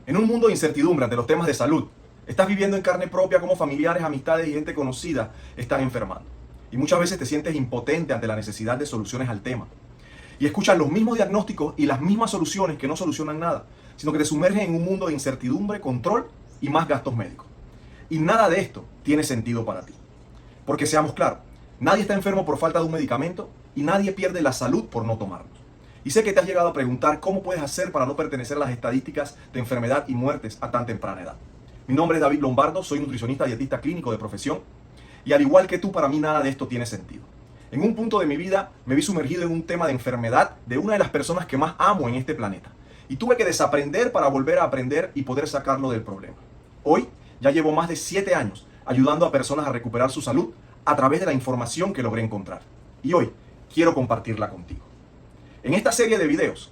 En un mundo de incertidumbre ante los temas de salud, estás viviendo en carne propia cómo familiares, amistades y gente conocida están enfermando. Y muchas veces te sientes impotente ante la necesidad de soluciones al tema. Y escuchas los mismos diagnósticos y las mismas soluciones que no solucionan nada, sino que te sumergen en un mundo de incertidumbre, control y más gastos médicos. Y nada de esto tiene sentido para ti. Porque seamos claros, nadie está enfermo por falta de un medicamento y nadie pierde la salud por no tomarlo. Y sé que te has llegado a preguntar cómo puedes hacer para no pertenecer a las estadísticas de enfermedad y muertes a tan temprana edad. Mi nombre es David Lombardo, soy nutricionista dietista clínico de profesión y al igual que tú, para mí nada de esto tiene sentido. En un punto de mi vida me vi sumergido en un tema de enfermedad de una de las personas que más amo en este planeta y tuve que desaprender para volver a aprender y poder sacarlo del problema. Hoy ya llevo más de 7 años ayudando a personas a recuperar su salud a través de la información que logré encontrar. Y hoy quiero compartirla contigo. En esta serie de videos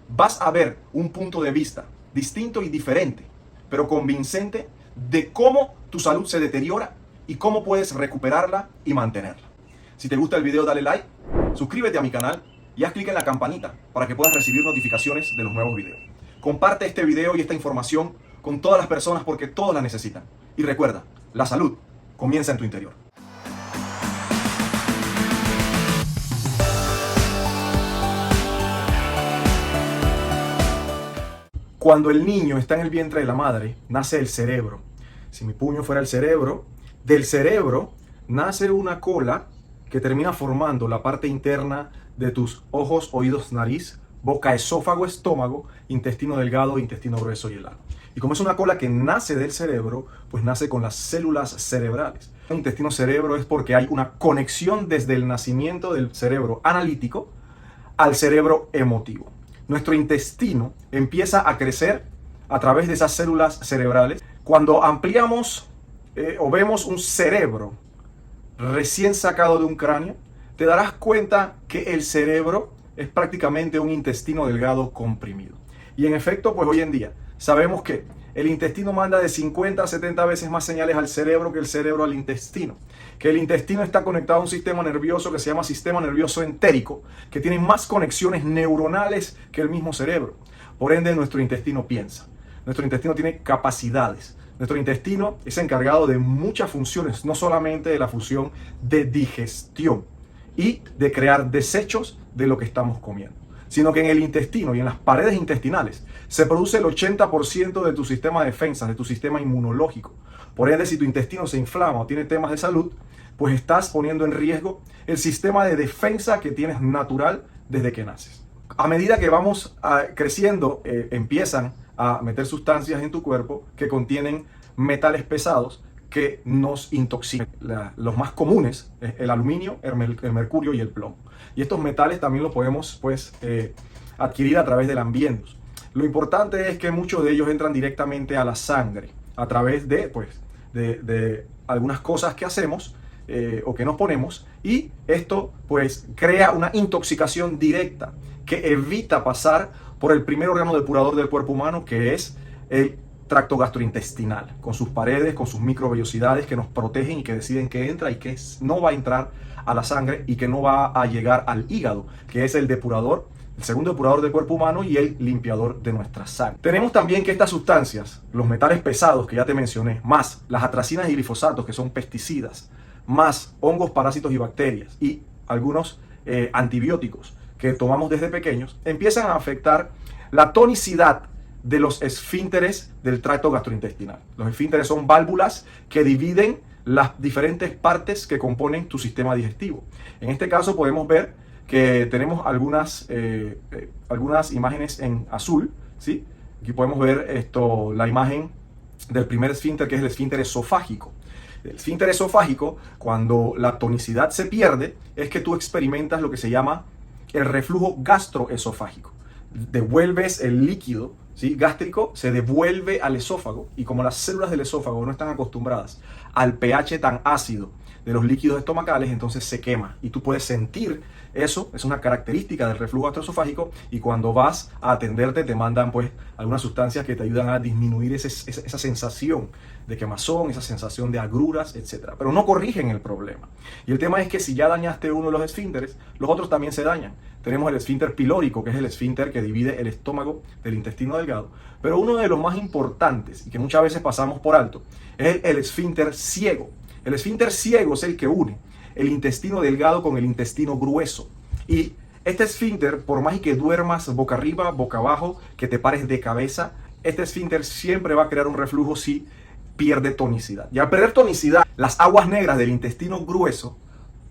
vas a ver un punto de vista distinto y diferente, pero convincente de cómo tu salud se deteriora y cómo puedes recuperarla y mantenerla. Si te gusta el video, dale like, suscríbete a mi canal y haz clic en la campanita para que puedas recibir notificaciones de los nuevos videos. Comparte este video y esta información con todas las personas porque todos la necesitan. Y recuerda, la salud comienza en tu interior. Cuando el niño está en el vientre de la madre, nace el cerebro. Si mi puño fuera el cerebro, del cerebro nace una cola que termina formando la parte interna de tus ojos, oídos, nariz, boca, esófago, estómago, intestino delgado, intestino grueso y el ano. Y como es una cola que nace del cerebro, pues nace con las células cerebrales. El intestino cerebro es porque hay una conexión desde el nacimiento del cerebro analítico al cerebro emotivo. Nuestro intestino empieza a crecer a través de esas células cerebrales. Cuando ampliamos o vemos un cerebro recién sacado de un cráneo, te darás cuenta que el cerebro es prácticamente un intestino delgado comprimido. Y en efecto, pues hoy en día sabemos que el intestino manda de 50 a 70 veces más señales al cerebro que el cerebro al intestino. Que el intestino está conectado a un sistema nervioso que se llama sistema nervioso entérico, que tiene más conexiones neuronales que el mismo cerebro. Por ende, nuestro intestino piensa. Nuestro intestino tiene capacidades. Nuestro intestino es encargado de muchas funciones, no solamente de la función de digestión y de crear desechos de lo que estamos comiendo, sino que en el intestino y en las paredes intestinales se produce el 80% de tu sistema de defensas, de tu sistema inmunológico. Por ende, si tu intestino se inflama o tiene temas de salud, pues estás poniendo en riesgo el sistema de defensa que tienes natural desde que naces. A medida que vamos creciendo, empiezan a meter sustancias en tu cuerpo que contienen metales pesados que nos intoxican. Los más comunes, el aluminio, el mercurio y el plomo. Y estos metales también los podemos adquirir a través del ambiente. Lo importante es que muchos de ellos entran directamente a la sangre a través de algunas cosas que hacemos o que nos ponemos, y esto pues crea una intoxicación directa que evita pasar por el primer órgano depurador del cuerpo humano, que es el tracto gastrointestinal, con sus paredes, con sus microvellosidades que nos protegen y que deciden qué entra y qué no va a entrar a la sangre y que no va a llegar al hígado, que es el depurador, el segundo depurador del cuerpo humano y el limpiador de nuestra sangre. Tenemos también que estas sustancias, los metales pesados que ya te mencioné, más las atracinas y glifosatos, que son pesticidas, más hongos, parásitos y bacterias y algunos antibióticos que tomamos desde pequeños, empiezan a afectar la tonicidad de los esfínteres del tracto gastrointestinal. Los esfínteres son válvulas que dividen las diferentes partes que componen tu sistema digestivo. En este caso podemos ver que tenemos algunas imágenes en azul, ¿sí? Aquí podemos ver la imagen del primer esfínter, que es el esfínter esofágico. El esfínter esofágico, cuando la tonicidad se pierde, es que tú experimentas lo que se llama el reflujo gastroesofágico. Devuelves el líquido, ¿sí?, gástrico, se devuelve al esófago, y como las células del esófago no están acostumbradas al pH tan ácido de los líquidos estomacales, entonces se quema y tú puedes sentir eso. Es una característica del reflujo gastroesofágico, y cuando vas a atenderte te mandan pues algunas sustancias que te ayudan a disminuir esa sensación de quemazón, esa sensación de agruras, etc. Pero no corrigen el problema. Y el tema es que si ya dañaste uno de los esfínteres, los otros también se dañan. Tenemos el esfínter pilórico, que es el esfínter que divide el estómago del intestino delgado. delgado, pero uno de los más importantes y que muchas veces pasamos por alto es el esfínter ciego. El esfínter ciego es el que une el intestino delgado con el intestino grueso. Y este esfínter, por más que duermas boca arriba, boca abajo, que te pares de cabeza, este esfínter siempre va a crear un reflujo si pierde tonicidad. Y al perder tonicidad, las aguas negras del intestino grueso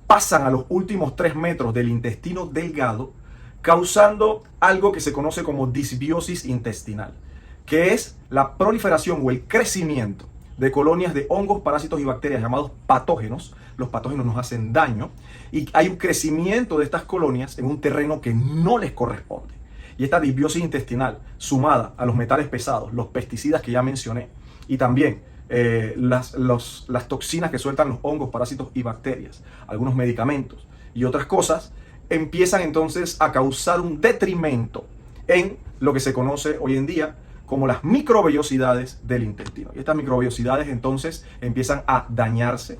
pasan a los últimos 3 metros del intestino delgado, causando algo que se conoce como disbiosis intestinal, que es la proliferación o el crecimiento de colonias de hongos, parásitos y bacterias llamados patógenos. Los patógenos nos hacen daño y hay un crecimiento de estas colonias en un terreno que no les corresponde. Y esta disbiosis intestinal, sumada a los metales pesados, los pesticidas que ya mencioné, y también las toxinas que sueltan los hongos, parásitos y bacterias, algunos medicamentos y otras cosas, empiezan entonces a causar un detrimento en lo que se conoce hoy en día como las microvellosidades del intestino. Y estas microvellosidades entonces empiezan a dañarse.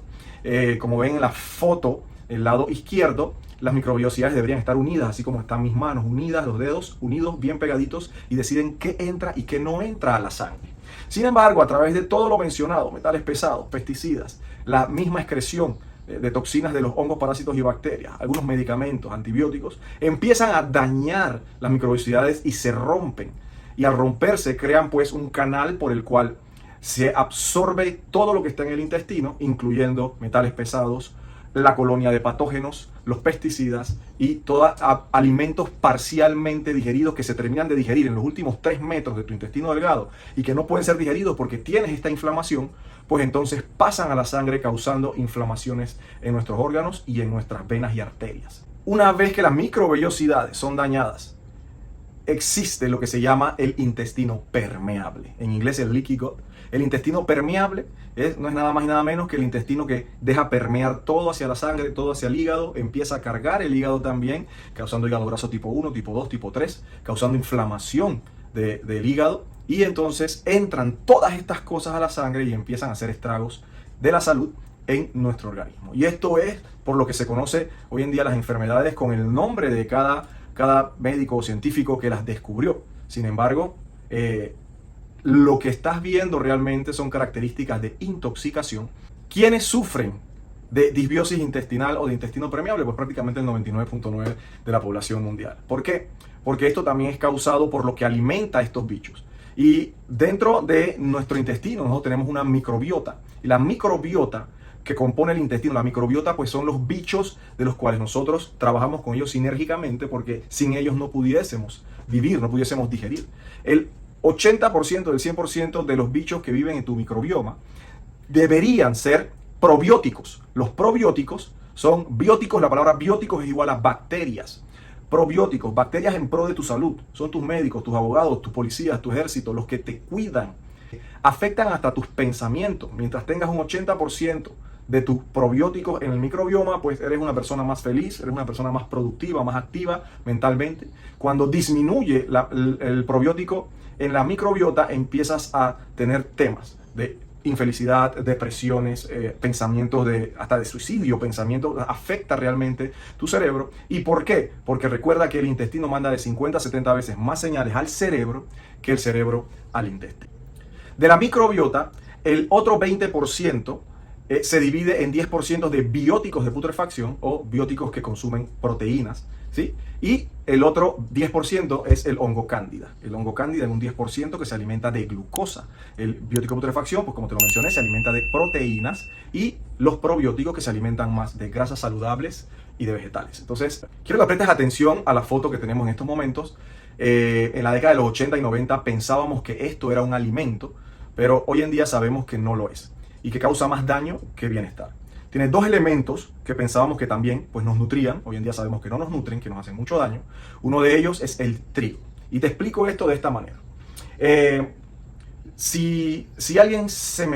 Como ven en la foto, el lado izquierdo, las microvellosidades deberían estar unidas, así como están mis manos unidas, los dedos unidos, bien pegaditos, y deciden qué entra y qué no entra a la sangre. Sin embargo, a través de todo lo mencionado, metales pesados, pesticidas, la misma excreción de toxinas de los hongos, parásitos y bacterias, algunos medicamentos, antibióticos, empiezan a dañar las microvellosidades y se rompen. Y al romperse crean pues un canal por el cual se absorbe todo lo que está en el intestino, incluyendo metales pesados, la colonia de patógenos, los pesticidas y todos alimentos parcialmente digeridos que se terminan de digerir en los últimos 3 metros de tu intestino delgado y que no pueden ser digeridos porque tienes esta inflamación, pues entonces pasan a la sangre causando inflamaciones en nuestros órganos y en nuestras venas y arterias. Una vez que las microvellosidades son dañadas, existe lo que se llama el intestino permeable, en inglés el leaky gut. El intestino permeable no es nada más y nada menos que el intestino que deja permear todo hacia la sangre, todo hacia el hígado, empieza a cargar el hígado también, causando hígado graso tipo 1, tipo 2, tipo 3, causando inflamación del hígado, y entonces entran todas estas cosas a la sangre y empiezan a hacer estragos de la salud en nuestro organismo. Y esto es por lo que se conoce hoy en día las enfermedades con el nombre de cada médico o científico que las descubrió. Sin embargo, lo que estás viendo realmente son características de intoxicación. ¿Quiénes sufren de disbiosis intestinal o de intestino permeable? Pues prácticamente el 99.9% de la población mundial. ¿Por qué? Porque esto también es causado por lo que alimenta a estos bichos. Y dentro de nuestro intestino nosotros tenemos una microbiota. Y la microbiota que compone el intestino, la microbiota, pues son los bichos de los cuales nosotros trabajamos con ellos sinérgicamente, porque sin ellos no pudiésemos vivir, no pudiésemos digerir. El 80% del 100% de los bichos que viven en tu microbioma deberían ser probióticos. Los probióticos son bióticos, la palabra bióticos es igual a bacterias. Probióticos, bacterias en pro de tu salud, son tus médicos, tus abogados, tus policías, tu ejército, los que te cuidan. Afectan hasta tus pensamientos. Mientras tengas un 80% de tus probióticos en el microbioma, pues eres una persona más feliz, eres una persona más productiva, más activa mentalmente. Cuando disminuye el probiótico en la microbiota, empiezas a tener temas de infelicidad, depresiones, pensamientos hasta de suicidio, pensamientos, afecta realmente tu cerebro. ¿Y por qué? Porque recuerda que el intestino manda de 50 a 70 veces más señales al cerebro que el cerebro al intestino. De la microbiota, el otro 20% se divide en 10% de bióticos de putrefacción o bióticos que consumen proteínas, ¿sí? Y el otro 10% es el hongo cándida. El hongo cándida es un 10% que se alimenta de glucosa. El biótico de putrefacción, pues como te lo mencioné, se alimenta de proteínas, y los probióticos que se alimentan más de grasas saludables y de vegetales. Entonces, quiero que prestes atención a la foto que tenemos en estos momentos. En la década de los 80 y 90 pensábamos que esto era un alimento, pero hoy en día sabemos que no lo es y que causa más daño que bienestar. Tiene 2 elementos que pensábamos que también pues, nos nutrían. Hoy en día sabemos que no nos nutren, que nos hacen mucho daño. Uno de ellos es el trigo. Y te explico esto de esta manera. Si alguien se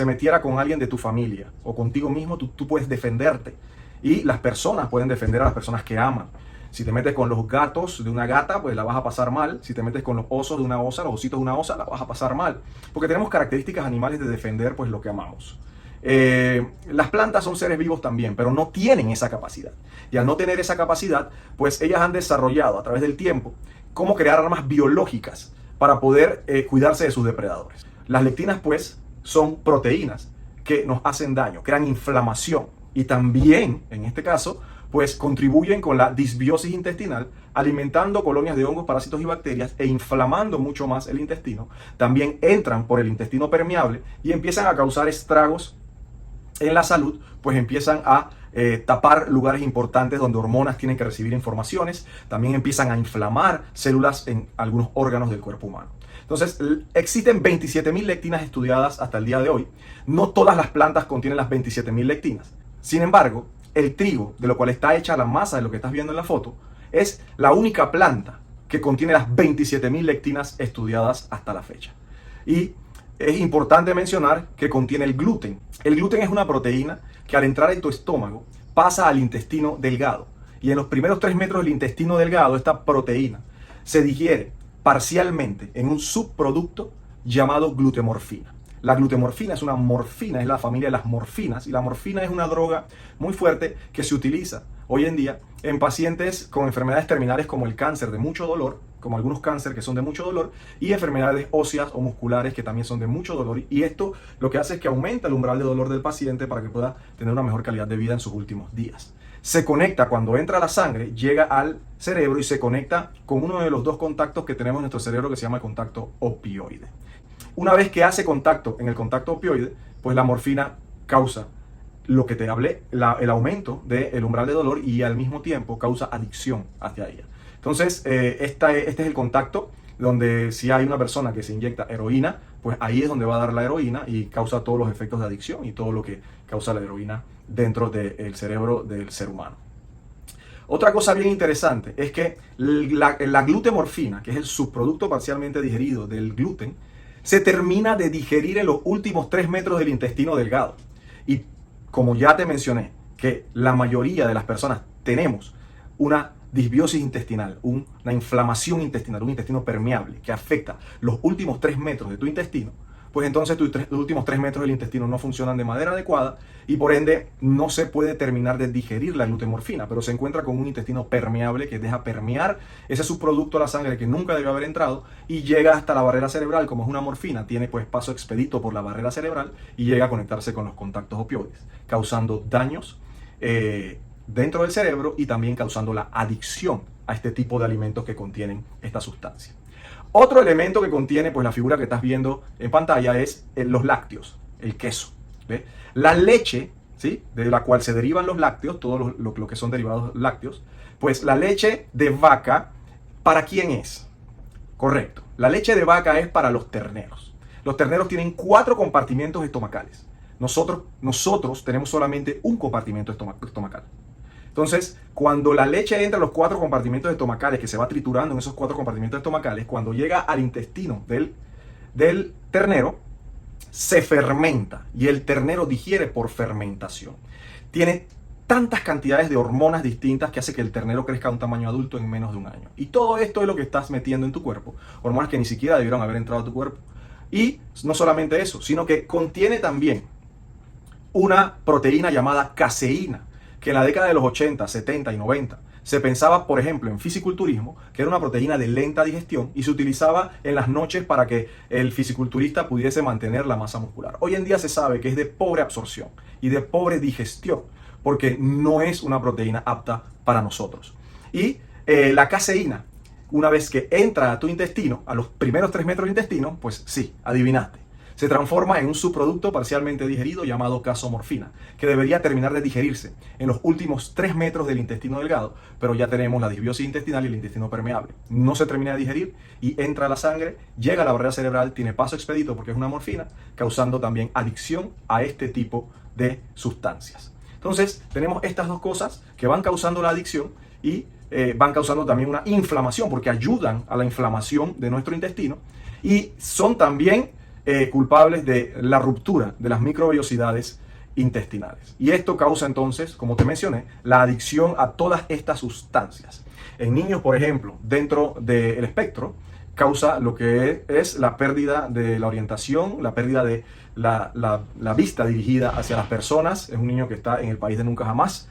metiera con alguien de tu familia o contigo mismo, tú puedes defenderte. Y las personas pueden defender a las personas que aman. Si te metes con los gatos de una gata, pues la vas a pasar mal. Si te metes con los osos de una osa, los ositos de una osa, la vas a pasar mal. Porque tenemos características animales de defender pues lo que amamos. Las plantas son seres vivos también, pero no tienen esa capacidad. Y al no tener esa capacidad, pues ellas han desarrollado a través del tiempo cómo crear armas biológicas para poder cuidarse de sus depredadores. Las lectinas, pues, son proteínas que nos hacen daño, crean inflamación y también, en este caso, pues contribuyen con la disbiosis intestinal, alimentando colonias de hongos, parásitos y bacterias e inflamando mucho más el intestino. También entran por el intestino permeable y empiezan a causar estragos en la salud, pues empiezan a tapar lugares importantes donde hormonas tienen que recibir informaciones, también empiezan a inflamar células en algunos órganos del cuerpo humano. Entonces, existen 27.000 lectinas estudiadas hasta el día de hoy. No todas las plantas contienen las 27.000 lectinas. Sin embargo, el trigo, de lo cual está hecha la masa de lo que estás viendo en la foto, es la única planta que contiene las 27.000 lectinas estudiadas hasta la fecha. Y es importante mencionar que contiene el gluten. El gluten es una proteína que al entrar en tu estómago pasa al intestino delgado. Y en los primeros 3 metros del intestino delgado, esta proteína se digiere parcialmente en un subproducto llamado glutemorfina. La glutemorfina es una morfina, es la familia de las morfinas, y la morfina es una droga muy fuerte que se utiliza hoy en día en pacientes con enfermedades terminales como el cáncer de mucho dolor, como algunos cánceres que son de mucho dolor, y enfermedades óseas o musculares que también son de mucho dolor. Y esto lo que hace es que aumenta el umbral de dolor del paciente para que pueda tener una mejor calidad de vida en sus últimos días. Se conecta cuando entra a la sangre, llega al cerebro y se conecta con uno de los 2 contactos que tenemos en nuestro cerebro que se llama el contacto opioide. Una vez que hace contacto en el contacto opioide, pues la morfina causa lo que te hablé, el aumento del umbral de dolor y al mismo tiempo causa adicción hacia ella. Entonces, este es el contacto donde si hay una persona que se inyecta heroína, pues ahí es donde va a dar la heroína y causa todos los efectos de adicción y todo lo que causa la heroína dentro del cerebro del ser humano. Otra cosa bien interesante es que la glutemorfina, que es el subproducto parcialmente digerido del gluten, se termina de digerir en los últimos 3 metros del intestino delgado. Y como ya te mencioné, que la mayoría de las personas tenemos una disbiosis intestinal, una inflamación intestinal, un intestino permeable que afecta los últimos 3 metros de tu intestino, pues entonces los últimos 3 metros del intestino no funcionan de manera adecuada y por ende no se puede terminar de digerir la glutemorfina, pero se encuentra con un intestino permeable que deja permear ese subproducto a la sangre que nunca debió haber entrado y llega hasta la barrera cerebral. Como es una morfina, tiene pues paso expedito por la barrera cerebral y llega a conectarse con los contactos opioides, causando daños dentro del cerebro y también causando la adicción a este tipo de alimentos que contienen esta sustancia. Otro elemento que contiene pues la figura que estás viendo en pantalla es los lácteos, el queso. ¿Ve? La leche, ¿sí?, de la cual se derivan los lácteos, todo lo que son derivados lácteos, pues la leche de vaca, ¿para quién es? Correcto, la leche de vaca es para los terneros. Los terneros tienen 4 compartimentos estomacales. Nosotros tenemos solamente un compartimento estomacal. Entonces, cuando la leche entra a los 4 compartimentos estomacales, que se va triturando en esos 4 compartimentos estomacales, cuando llega al intestino del ternero, se fermenta y el ternero digiere por fermentación. Tiene tantas cantidades de hormonas distintas que hace que el ternero crezca a un tamaño adulto en menos de un año. Y todo esto es lo que estás metiendo en tu cuerpo, hormonas que ni siquiera debieron haber entrado a tu cuerpo. Y no solamente eso, sino que contiene también una proteína llamada caseína, que en la década de los 80, 70 y 90 se pensaba, por ejemplo, en fisiculturismo, que era una proteína de lenta digestión y se utilizaba en las noches para que el fisiculturista pudiese mantener la masa muscular. Hoy en día se sabe que es de pobre absorción y de pobre digestión, porque no es una proteína apta para nosotros. Y la caseína, una vez que entra a tu intestino, a los primeros 3 metros del intestino, pues sí, adivinaste, se transforma en un subproducto parcialmente digerido llamado casomorfina, que debería terminar de digerirse en los últimos 3 metros del intestino delgado, pero ya tenemos la disbiosis intestinal y el intestino permeable. No se termina de digerir y entra a la sangre, llega a la barrera cerebral, tiene paso expedito porque es una morfina, causando también adicción a este tipo de sustancias. Entonces, tenemos estas 2 cosas que van causando la adicción y van causando también una inflamación, porque ayudan a la inflamación de nuestro intestino y son también culpables de la ruptura de las microvellosidades intestinales. Y esto causa entonces, como te mencioné, la adicción a todas estas sustancias. En niños, por ejemplo, dentro del espectro, causa lo que es la pérdida de la orientación, la pérdida de la vista dirigida hacia las personas. Es un niño que está en el país de nunca jamás.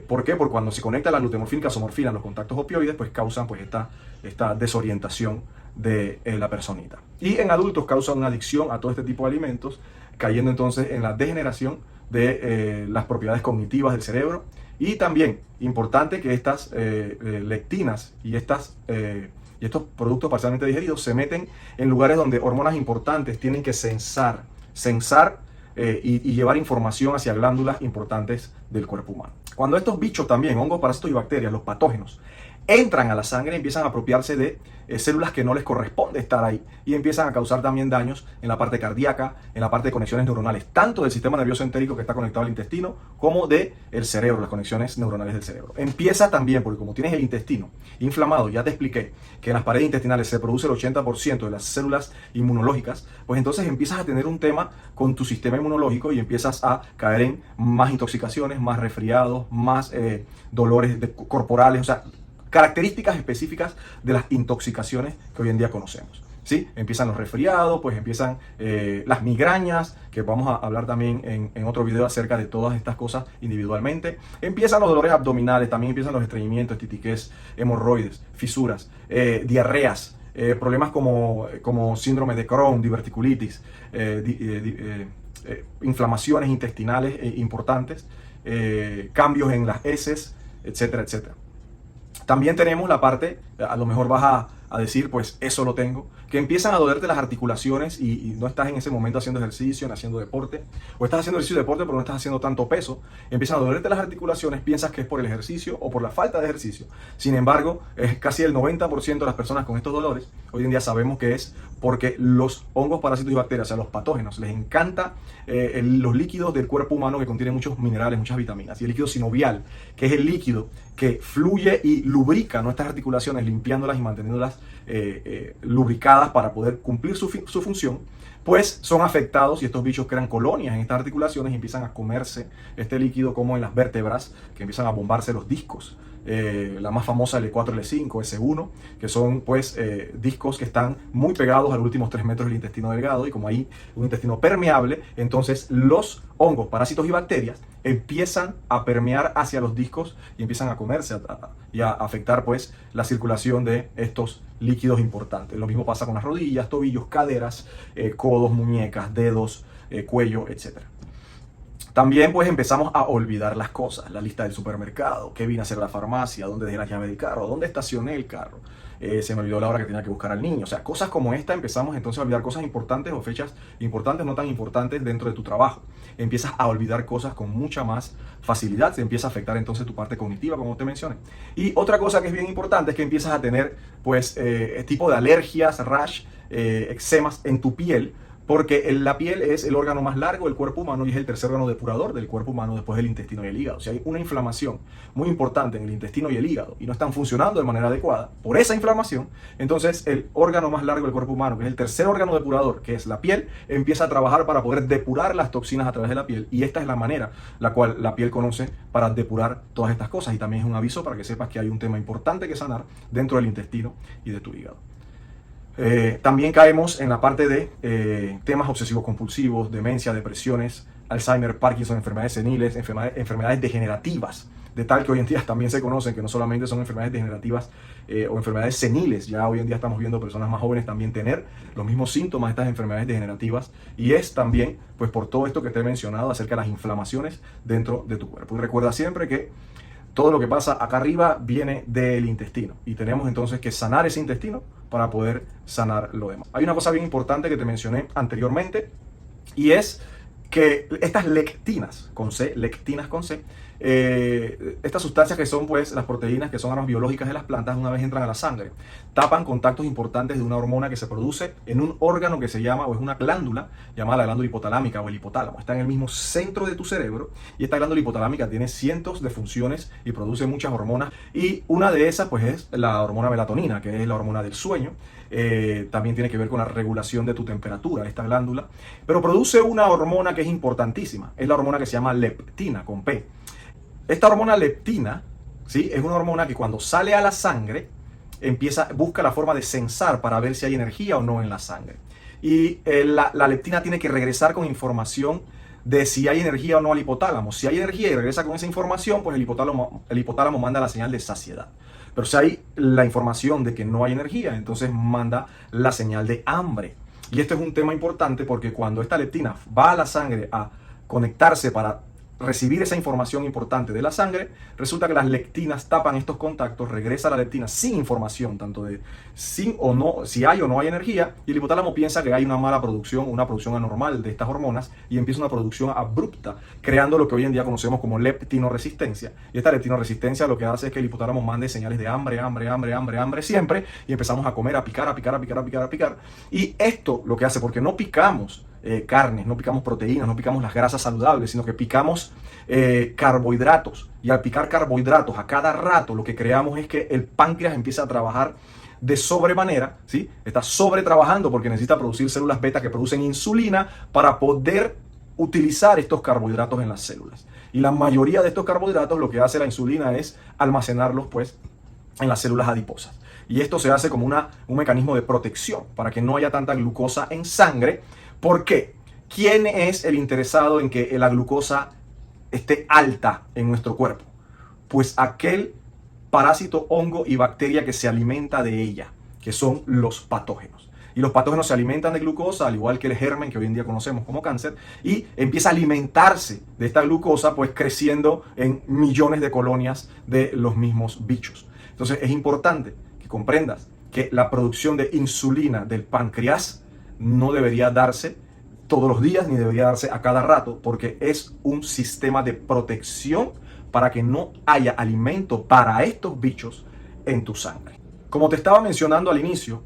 ¿Por qué? Porque cuando se conecta la glutamorfina y casomorfina en los contactos opioides, pues causan pues esta desorientación de la personita. Y en adultos causan una adicción a todo este tipo de alimentos, cayendo entonces en la degeneración de las propiedades cognitivas del cerebro. Y también, importante que estas lectinas y estos productos parcialmente digeridos se meten en lugares donde hormonas importantes tienen que censar y llevar información hacia glándulas importantes del cuerpo humano. Cuando estos bichos también, hongos, parásitos y bacterias, los patógenos, entran a la sangre, empiezan a apropiarse de células que no les corresponde estar ahí y empiezan a causar también daños en la parte cardíaca, en la parte de conexiones neuronales, tanto del sistema nervioso entérico que está conectado al intestino, como del cerebro, las conexiones neuronales del cerebro. Empieza también, porque como tienes el intestino inflamado, ya te expliqué que en las paredes intestinales se produce el 80% de las células inmunológicas, pues entonces empiezas a tener un tema con tu sistema inmunológico y empiezas a caer en más intoxicaciones, más resfriados, más dolores corporales, o sea, características específicas de las intoxicaciones que hoy en día conocemos. ¿Sí? Empiezan los resfriados, pues empiezan las migrañas, que vamos a hablar también en otro video acerca de todas estas cosas individualmente. Empiezan los dolores abdominales, también empiezan los estreñimientos, estitiquez, hemorroides, fisuras, diarreas, problemas como síndrome de Crohn, diverticulitis, inflamaciones intestinales importantes, cambios en las heces, etcétera, etcétera. También tenemos la parte, a lo mejor vas a decir, pues eso lo tengo, que empiezan a dolerte las articulaciones y no estás en ese momento haciendo ejercicio, haciendo deporte, o estás haciendo ejercicio de deporte pero no estás haciendo tanto peso, empiezan a dolerte las articulaciones, piensas que es por el ejercicio o por la falta de ejercicio. Sin embargo, casi el 90% de las personas con estos dolores, hoy en día sabemos que es porque los hongos, parásitos y bacterias, o sea, los patógenos, les encanta los líquidos del cuerpo humano que contienen muchos minerales, muchas vitaminas, y el líquido sinovial, que es el líquido que fluye y lubrica nuestras articulaciones, limpiándolas y manteniéndolas lubricadas para poder cumplir su función, pues son afectados y estos bichos crean colonias en estas articulaciones y empiezan a comerse este líquido, como en las vértebras, que empiezan a bombarse los discos. La más famosa, el E4, L5, S1, que son pues discos que están muy pegados a los últimos 3 metros del intestino delgado, y como hay un intestino permeable, entonces los hongos, parásitos y bacterias empiezan a permear hacia los discos y empiezan a comerse y a afectar pues la circulación de estos líquidos importantes. Lo mismo pasa con las rodillas, tobillos, caderas, codos, muñecas, dedos, cuello, etc. También pues empezamos a olvidar las cosas, la lista del supermercado, qué vine a hacer a la farmacia, dónde dejé la llave del carro, dónde estacioné el carro, se me olvidó la hora que tenía que buscar al niño. O sea, cosas como esta, empezamos entonces a olvidar cosas importantes o fechas importantes, no tan importantes dentro de tu trabajo. Empiezas a olvidar cosas con mucha más facilidad, se empieza a afectar entonces tu parte cognitiva, como te mencioné. Y otra cosa que es bien importante es que empiezas a tener pues tipo de alergias, rash, eczemas en tu piel, porque la piel es el órgano más largo del cuerpo humano y es el tercer órgano depurador del cuerpo humano después del intestino y el hígado. Si hay una inflamación muy importante en el intestino y el hígado y no están funcionando de manera adecuada por esa inflamación, entonces el órgano más largo del cuerpo humano, que es el tercer órgano depurador, que es la piel, empieza a trabajar para poder depurar las toxinas a través de la piel, y esta es la manera la cual la piel conoce para depurar todas estas cosas. Y también es un aviso para que sepas que hay un tema importante que sanar dentro del intestino y de tu hígado. También caemos en la parte de temas obsesivos compulsivos, demencia, depresiones, Alzheimer, Parkinson, enfermedades seniles, enfermedades degenerativas, de tal que hoy en día también se conocen que no solamente son enfermedades degenerativas o enfermedades seniles, ya hoy en día estamos viendo personas más jóvenes también tener los mismos síntomas de estas enfermedades degenerativas, y es también pues por todo esto que te he mencionado acerca de las inflamaciones dentro de tu cuerpo. Y recuerda siempre que todo lo que pasa acá arriba viene del intestino y tenemos entonces que sanar ese intestino para poder sanar lo demás. Hay una cosa bien importante que te mencioné anteriormente, y es que estas lectinas con C, estas sustancias que son pues las proteínas, que son armas biológicas de las plantas, una vez entran a la sangre, tapan contactos importantes de una hormona que se produce en un órgano que se llama, o es una glándula llamada la glándula hipotalámica o el hipotálamo. Está en el mismo centro de tu cerebro, y esta glándula hipotalámica tiene cientos de funciones y produce muchas hormonas, y una de esas pues es la hormona melatonina, que es la hormona del sueño. También tiene que ver con la regulación de tu temperatura, esta glándula, pero produce una hormona que es importantísima, es la hormona que se llama leptina, con P. Esta hormona leptina, ¿sí?, es una hormona que cuando sale a la sangre busca la forma de censar para ver si hay energía o no en la sangre. Y la leptina tiene que regresar con información de si hay energía o no al hipotálamo. Si hay energía y regresa con esa información, pues el hipotálamo manda la señal de saciedad. Pero si hay la información de que no hay energía, entonces manda la señal de hambre. Y esto es un tema importante porque cuando esta leptina va a la sangre a conectarse para recibir esa información importante de la sangre, resulta que las lectinas tapan estos contactos, regresa la leptina sin información, tanto de sin o no, si hay o no hay energía, y el hipotálamo piensa que hay una mala producción, una producción anormal de estas hormonas, y empieza una producción abrupta, creando lo que hoy en día conocemos como leptinoresistencia. Y esta leptinoresistencia lo que hace es que el hipotálamo mande señales de hambre, hambre, hambre, hambre, hambre siempre, y empezamos a comer, a picar, a picar, a picar, a picar, a picar. Y esto lo que hace, porque no picamos carnes, no picamos proteínas, no picamos las grasas saludables, sino que picamos carbohidratos. Y al picar carbohidratos a cada rato, lo que creamos es que el páncreas empieza a trabajar de sobremanera, ¿sí? Está sobretrabajando porque necesita producir células beta que producen insulina para poder utilizar estos carbohidratos en las células. Y la mayoría de estos carbohidratos lo que hace la insulina es almacenarlos pues en las células adiposas. Y esto se hace como un mecanismo de protección para que no haya tanta glucosa en sangre. ¿Por qué? ¿Quién es el interesado en que la glucosa esté alta en nuestro cuerpo? Pues aquel parásito, hongo y bacteria que se alimenta de ella, que son los patógenos. Y los patógenos se alimentan de glucosa, al igual que el germen que hoy en día conocemos como cáncer, y empieza a alimentarse de esta glucosa, pues creciendo en millones de colonias de los mismos bichos. Entonces es importante que comprendas que la producción de insulina del páncreas no debería darse todos los días ni debería darse a cada rato, porque es un sistema de protección para que no haya alimento para estos bichos en tu sangre. Como te estaba mencionando al inicio,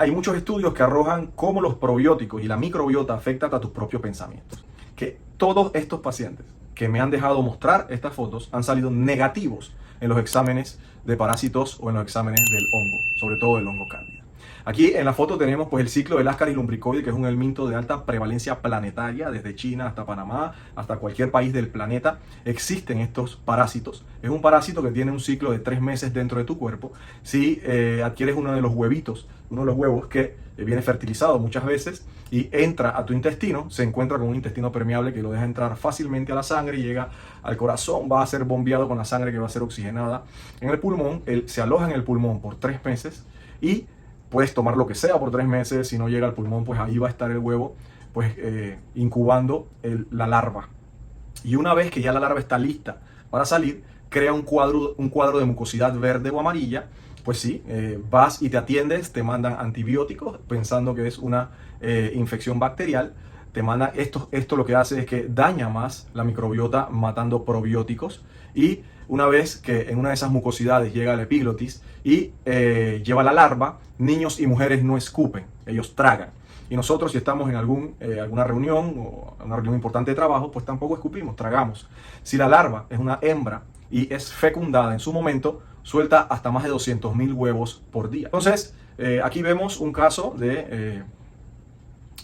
hay muchos estudios que arrojan cómo los probióticos y la microbiota afectan a tus propios pensamientos. Que todos estos pacientes que me han dejado mostrar estas fotos han salido negativos en los exámenes de parásitos o en los exámenes del hongo, sobre todo del hongo cándida. Aquí en la foto tenemos pues el ciclo del Ascaris lumbricoide, que es un helminto de alta prevalencia planetaria, desde China hasta Panamá, hasta cualquier país del planeta. Existen estos parásitos. Es un parásito que tiene un ciclo de 3 meses dentro de tu cuerpo. Si adquieres uno de los huevitos, uno de los huevos que viene fertilizado muchas veces y entra a tu intestino, se encuentra con un intestino permeable que lo deja entrar fácilmente a la sangre y llega al corazón, va a ser bombeado con la sangre que va a ser oxigenada en el pulmón. Él se aloja en el pulmón por 3 meses y puedes tomar lo que sea por 3 meses. Si no llega al pulmón, pues ahí va a estar el huevo pues incubando la larva. Y una vez que ya la larva está lista para salir, crea un cuadro de mucosidad verde o amarilla. Pues sí, vas y te atiendes, te mandan antibióticos pensando que es una infección bacterial. Te mandan esto lo que hace es que daña más la microbiota matando probióticos. Y una vez que en una de esas mucosidades llega la epiglotis y lleva la larva, niños y mujeres no escupen, ellos tragan. Y nosotros, si estamos en alguna reunión o una reunión importante de trabajo, pues tampoco escupimos, tragamos. Si la larva es una hembra y es fecundada en su momento, suelta hasta más de 200.000 huevos por día. Entonces, aquí vemos un caso de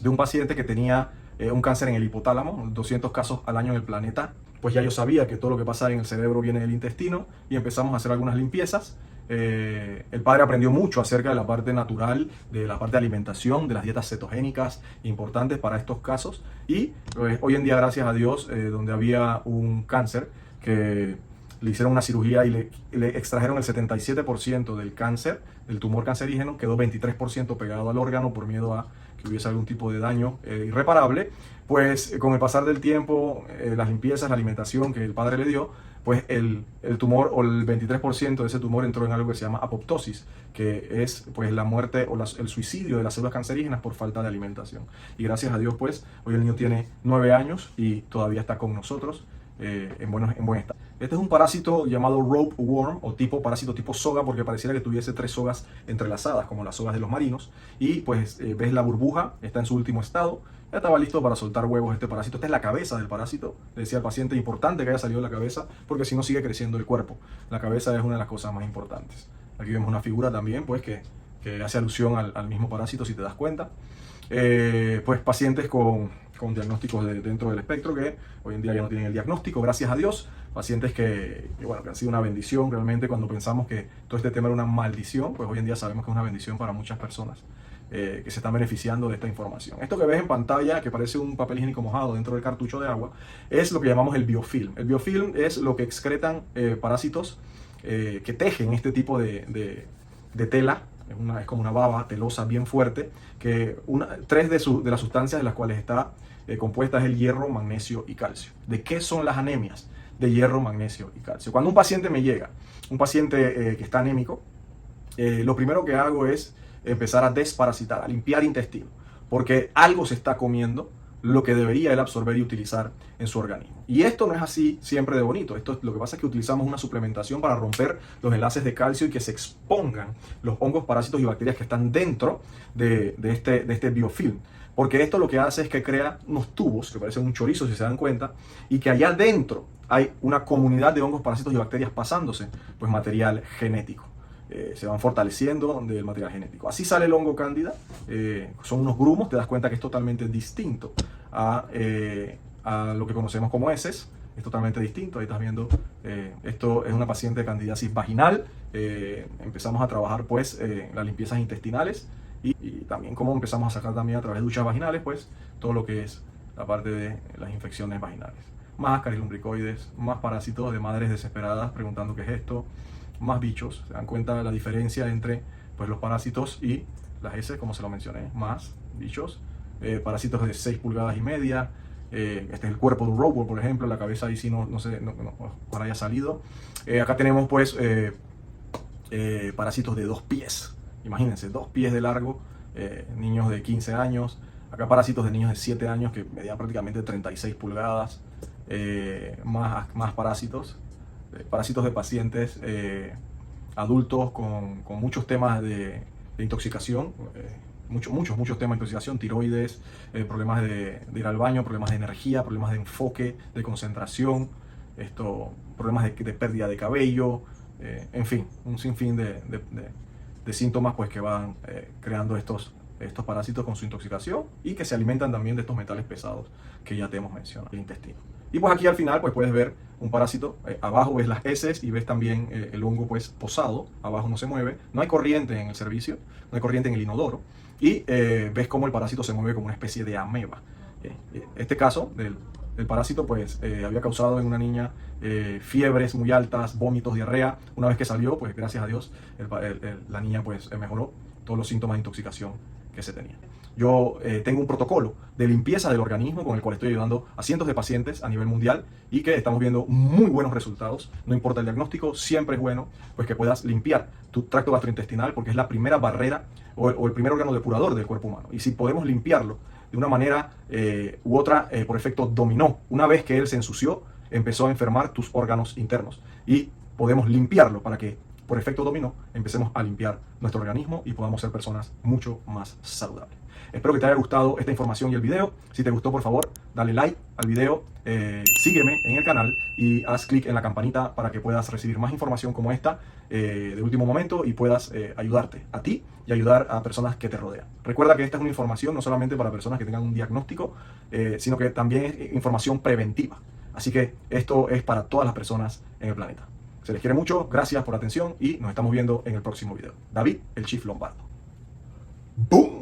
un paciente que tenía un cáncer en el hipotálamo, 200 casos al año en el planeta. Pues ya yo sabía que todo lo que pasa en el cerebro viene del intestino y empezamos a hacer algunas limpiezas. El padre aprendió mucho acerca de la parte natural, de la parte de alimentación, de las dietas cetogénicas importantes para estos casos. Y pues, hoy en día, gracias a Dios, donde había un cáncer que le hicieron una cirugía y le extrajeron el 77% del cáncer, del tumor cancerígeno, quedó 23% pegado al órgano por miedo a que hubiese algún tipo de daño irreparable. Pues con el pasar del tiempo, las limpiezas, la alimentación que el padre le dio, pues el tumor o el 23% de ese tumor entró en algo que se llama apoptosis, que es pues la muerte o el suicidio de las células cancerígenas por falta de alimentación. Y gracias a Dios, pues hoy el niño tiene 9 años y todavía está con nosotros en buen estado. Este es un parásito llamado rope worm o parásito tipo soga, porque pareciera que tuviese 3 sogas entrelazadas, como las sogas de los marinos. Y pues ves la burbuja, está en su último estado. Ya estaba listo para soltar huevos este parásito. Esta es la cabeza del parásito. Le decía al paciente, importante que haya salido la cabeza, porque si no sigue creciendo el cuerpo. La cabeza es una de las cosas más importantes. Aquí vemos una figura también, pues que hace alusión al mismo parásito, si te das cuenta. Pues pacientes con diagnósticos dentro del espectro que hoy en día ya no tienen el diagnóstico, gracias a Dios. Pacientes que han sido una bendición realmente. Cuando pensamos que todo este tema era una maldición, pues hoy en día sabemos que es una bendición para muchas personas. que se están beneficiando de esta información. Esto que ves en pantalla, que parece un papel higiénico mojado dentro del cartucho de agua, es lo que llamamos el biofilm. El biofilm es lo que excretan parásitos que tejen este tipo de tela. Es como una baba telosa bien fuerte, que tres de las sustancias de las cuales está compuesta es el hierro, magnesio y calcio. ¿De qué son las anemias? De hierro, magnesio y calcio. Cuando un paciente me llega, un paciente que está anémico, lo primero que hago es empezar a desparasitar, a limpiar intestino, porque algo se está comiendo lo que debería él absorber y utilizar en su organismo. Y esto no es así siempre de bonito. Lo que pasa es que utilizamos una suplementación para romper los enlaces de calcio y que se expongan los hongos, parásitos y bacterias que están dentro de este biofilm. Porque esto lo que hace es que crea unos tubos que parecen un chorizo, si se dan cuenta, y que allá adentro hay una comunidad de hongos, parásitos y bacterias pasándose pues material genético. Se van fortaleciendo del material genético. Así sale el hongo cándida. Son unos grumos, te das cuenta que es totalmente distinto a lo que conocemos como heces. Es totalmente distinto. Ahí estás viendo, esto es una paciente de candidiasis vaginal. Empezamos a trabajar pues las limpiezas intestinales y también cómo empezamos a sacar también a través de duchas vaginales pues todo lo que es la parte de las infecciones vaginales. Más ascaris lumbricoides, más parásitos de madres desesperadas preguntando qué es esto, más bichos. Se dan cuenta de la diferencia entre pues, los parásitos y las heces, como se lo mencioné, más bichos. Parásitos de 6 pulgadas y media. Este es el cuerpo de un robot, por ejemplo. La cabeza ahí sí no para haya salido. Acá tenemos pues parásitos de 2 pies. Imagínense, 2 pies de largo. Niños de 15 años. Acá parásitos de niños de 7 años que medían prácticamente 36 pulgadas. Más parásitos. Parásitos de pacientes adultos con muchos temas de intoxicación, muchos temas de intoxicación, tiroides, problemas de ir al baño, problemas de energía, problemas de enfoque, de concentración, problemas de pérdida de cabello, en fin, un sinfín de síntomas pues, que van creando estos parásitos con su intoxicación y que se alimentan también de estos metales pesados que ya te hemos mencionado, el intestino. Y pues aquí al final pues puedes ver un parásito, abajo ves las heces y ves también el hongo pues posado, abajo no se mueve, no hay corriente en el servicio, no hay corriente en el inodoro y ves cómo el parásito se mueve como una especie de ameba. Este caso del parásito pues había causado en una niña fiebres muy altas, vómitos, diarrea. Una vez que salió pues gracias a Dios la niña pues mejoró todos los síntomas de intoxicación que se tenía. Yo tengo un protocolo de limpieza del organismo con el cual estoy ayudando a cientos de pacientes a nivel mundial y que estamos viendo muy buenos resultados. No importa el diagnóstico, siempre es bueno pues que puedas limpiar tu tracto gastrointestinal porque es la primera barrera o el primer órgano depurador del cuerpo humano. Y si podemos limpiarlo de una manera u otra por efecto dominó, una vez que él se ensució, empezó a enfermar tus órganos internos y podemos limpiarlo para que por efecto dominó empecemos a limpiar nuestro organismo y podamos ser personas mucho más saludables. Espero que te haya gustado esta información y el video. Si te gustó, por favor, dale like al video, sígueme en el canal y haz clic en la campanita para que puedas recibir más información como esta de último momento y puedas ayudarte a ti y ayudar a personas que te rodean. Recuerda que esta es una información no solamente para personas que tengan un diagnóstico, sino que también es información preventiva. Así que esto es para todas las personas en el planeta. Se les quiere mucho, gracias por la atención y nos estamos viendo en el próximo video. David, el Chief Lombardo. ¡Boom!